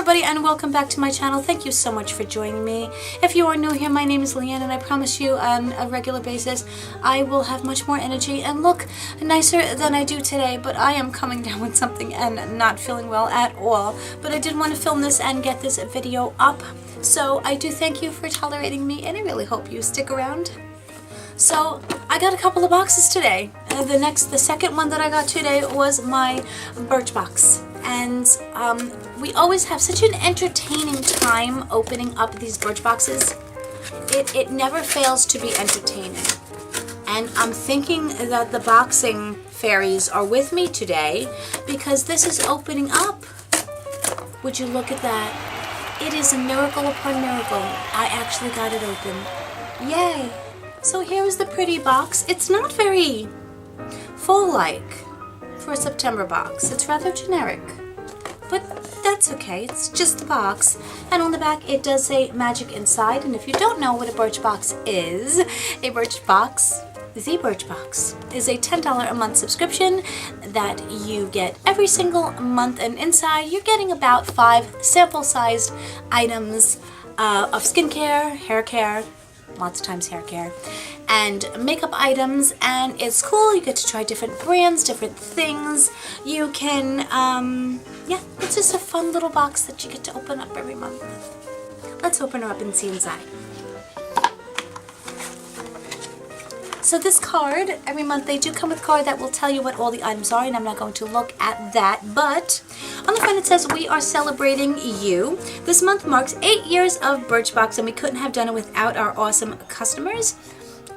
everybody, and welcome back to my channel. Thank you so much for joining me. If you are new here, my name is Leanne, and I promise you on a regular basis I will have much more energy and look nicer than I do today, but I am coming down with something and not feeling well at all. But I did want to film this and get this video up, so I do thank you for tolerating me, and I really hope you stick around. So I got a couple of boxes today. The second one that I got today was my Birchbox, and we always have such an entertaining time opening up these Birchboxes. It never fails to be entertaining, and I'm thinking that the boxing fairies are with me today because this is opening up. Would you look at that? It is a miracle upon miracle. I actually got it open. Yay! So here is the pretty box. It's not very full-like for a September box. It's rather generic, but that's okay. It's just the box. And on the back it does say magic inside. And if you don't know what a Birchbox is, the Birchbox is a $10 a month subscription that you get every single month, and inside you're getting about 5 sample-sized items of skincare, hair care, lots of times hair care, and makeup items, and it's cool. You get to try different brands, different things. You can, yeah, it's just a fun little box that you get to open up every month. Let's open her up and see inside. So this card, every month they do come with a card that will tell you what all the items are, and I'm not going to look at that, but on the front it says, "We are celebrating you. This month marks 8 years of Birchbox, and we couldn't have done it without our awesome customers."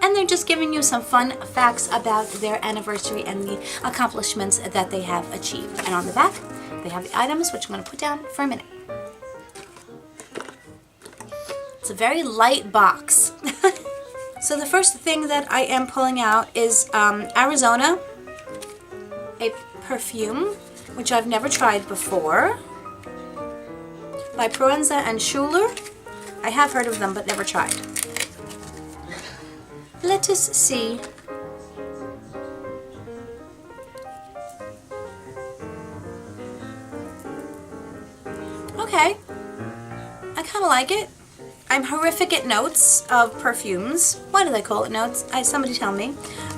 And they're just giving you some fun facts about their anniversary and the accomplishments that they have achieved. And on the back, they have the items, which I'm going to put down for a minute. It's a very light box. So the first thing that I am pulling out is Arizona, a perfume, which I've never tried before, by Proenza and Schuler. I have heard of them, but never tried. Let us see. Okay, I kind of like it. I'm horrific at notes of perfumes. Why do they call it notes? Somebody tell me.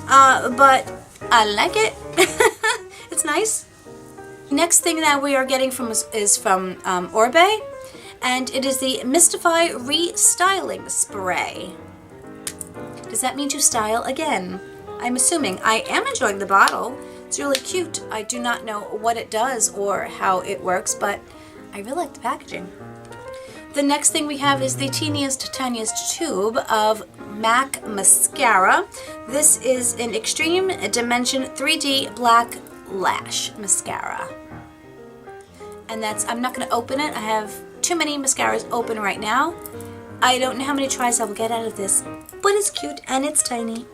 But I like it. It's nice. Next thing that we are getting is from Orbe, and it is the Mystify Restyling Spray. Does that mean to style again? I'm assuming. I am enjoying the bottle. It's really cute. I do not know what it does or how it works, but I really like the packaging. The next thing we have is the teeniest, tiniest tube of MAC mascara. This is an Extreme Dimension 3D Black Lash Mascara. And I'm not going to open it. I have too many mascaras open right now. I don't know how many tries I will get out of this, but it's cute and it's tiny.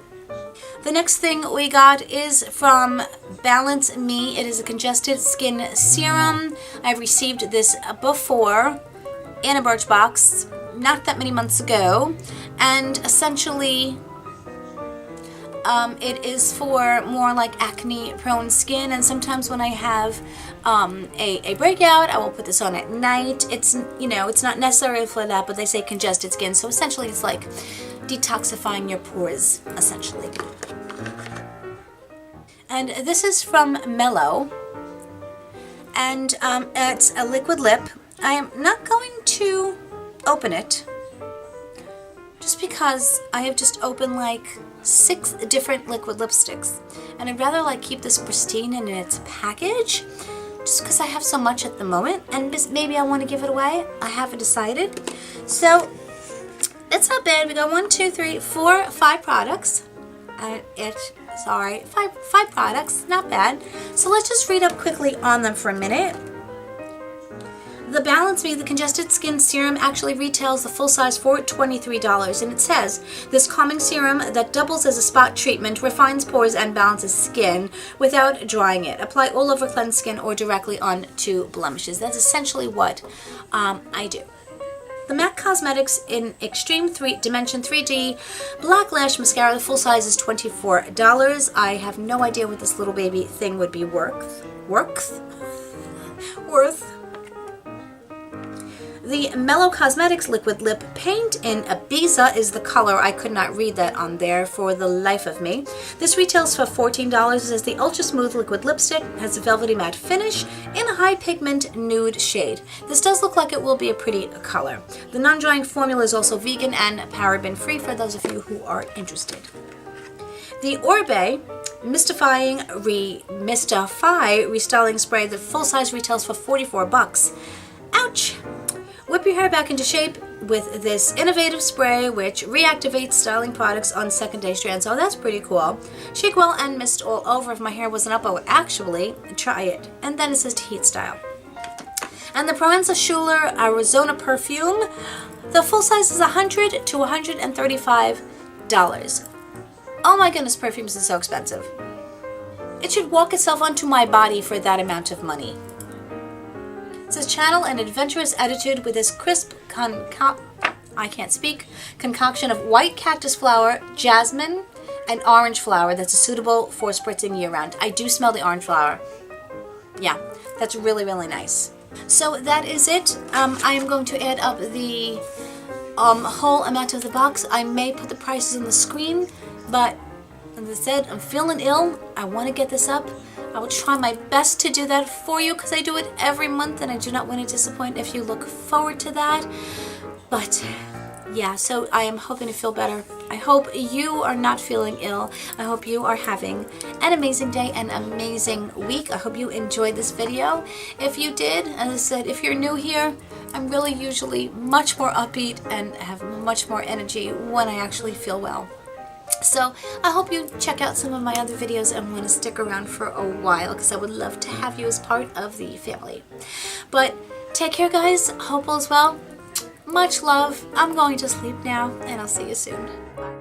The next thing we got is from Balance Me. It is a congested skin serum. I've received this before in a Birchbox not that many months ago, and essentially it is for more like acne prone skin, and sometimes when I have a breakout I will put this on at night. It's, you know, it's not necessarily for that, but they say congested skin, so essentially it's like detoxifying your pores essentially. And this is from Mellow, and it's a liquid lip. I am not going to open it just because I have just opened like 6 different liquid lipsticks, and I'd rather like keep this pristine in its package just because I have so much at the moment, and maybe I want to give it away. I haven't decided. So it's not bad. We got 1, 2, 3, 4, 5 products. Five products, not bad. So let's just read up quickly on them for a minute. The Balance Me, the Congested Skin Serum, actually retails the full size for $23, and it says, "This calming serum that doubles as a spot treatment refines pores and balances skin without drying it. Apply all over cleansed skin or directly onto blemishes." That's essentially what I do. The MAC Cosmetics in Extreme Dimension 3D Black Lash Mascara, the full size is $24. I have no idea what this little baby thing would be worth. The Mellow Cosmetics Liquid Lip Paint in Ibiza is the color. I could not read that on there for the life of me. This retails for $14. It is the Ultra Smooth Liquid Lipstick. It has a velvety matte finish in a high pigment nude shade. This does look like it will be a pretty color. The non-drying formula is also vegan and paraben free for those of you who are interested. The Orbe Mystify Restyling Spray, the full size retails for $44. Ouch! Whip your hair back into shape with this innovative spray which reactivates styling products on second-day strands. Oh, that's pretty cool. Shake well and mist all over. If my hair wasn't up, I would actually try it. And then it says to heat style. And the Proenza Schuler Arizona perfume, the full size is $100 to $135. Oh my goodness, perfumes are so expensive. It should walk itself onto my body for that amount of money. It says channel an adventurous attitude with this crisp concoction of white cactus flower, jasmine, and orange flower that's suitable for spritzing year-round. I do smell the orange flower. Yeah, that's really, really nice. So that is it. I am going to add up the whole amount of the box. I may put the prices on the screen, but as I said, I'm feeling ill. I want to get this up. I will try my best to do that for you because I do it every month and I do not want to disappoint if you look forward to that. But yeah, so I am hoping to feel better. I hope you are not feeling ill. I hope you are having an amazing day, an amazing week. I hope you enjoyed this video. If you did, as I said, if you're new here, I'm really usually much more upbeat and have much more energy when I actually feel well. So I hope you check out some of my other videos and want to stick around for a while because I would love to have you as part of the family. But take care, guys. Hope all is well. Much love. I'm going to sleep now and I'll see you soon. Bye.